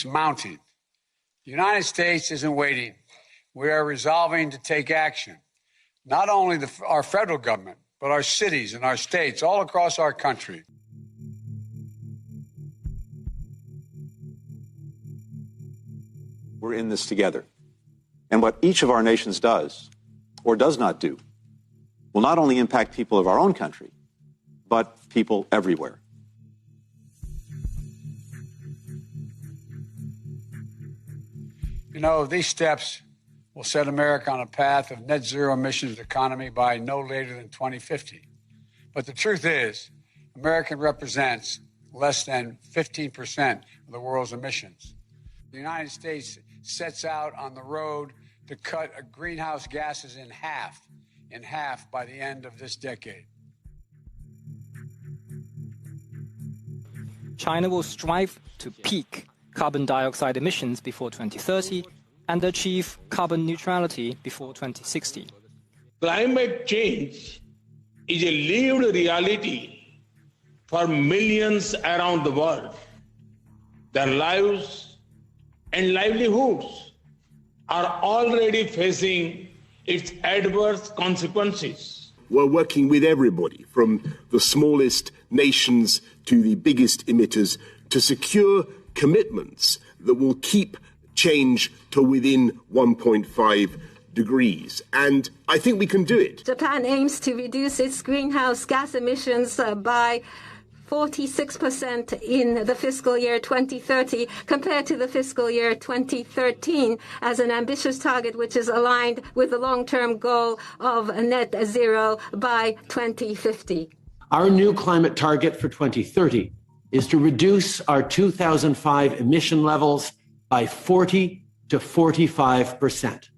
mounting. The United States isn't waiting. We are resolving to take action. Not only our federal government, but our cities and our states all across our country. We're in this together. And what each of our nations does or does not do will not only impact people of our own country, but people everywhere. You know, these steps will set America on a path of net zero emissions economy by no later than 2050. But the truth is, America represents less than 15% of the world's emissions. The United States sets out on the road to cut greenhouse gases in half by the end of this decade. China will strive to peak carbon dioxide emissions before 2030 and achieve carbon neutrality before 2060. Climate change is a lived reality for millions around the world. Their lives and livelihoods are already facing its adverse consequences. We're working with everybody, from the smallest nations to the biggest emitters, to secure commitments that will keep change to within 1.5 degrees. And I think we can do it. Japan aims to reduce its greenhouse gas emissions by 46% in the fiscal year 2030 compared to the fiscal year 2013 as an ambitious target which is aligned with the long-term goal of net zero by 2050. Our new climate target for 2030 is to reduce our 2005 emission levels by 40 to 45%.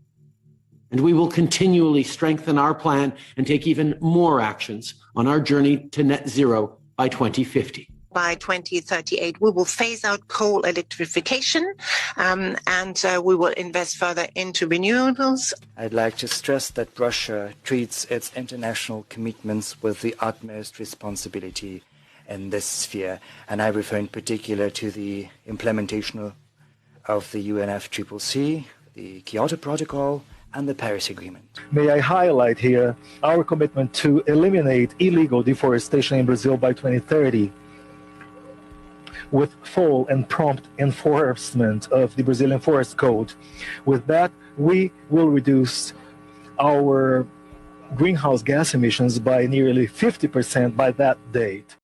And we will continually strengthen our plan and take even more actions on our journey to net zero by 2050. By 2038, we will phase out coal electrification and we will invest further into renewables. I'd like to stress that Russia treats its international commitments with the utmost responsibility in this sphere, and I refer in particular to the implementation of the UNFCCC, the Kyoto Protocol, and the Paris Agreement. May I highlight here our commitment to eliminate illegal deforestation in Brazil by 2030 with full and prompt enforcement of the Brazilian Forest Code. With that, we will reduce our greenhouse gas emissions by nearly 50% by that date.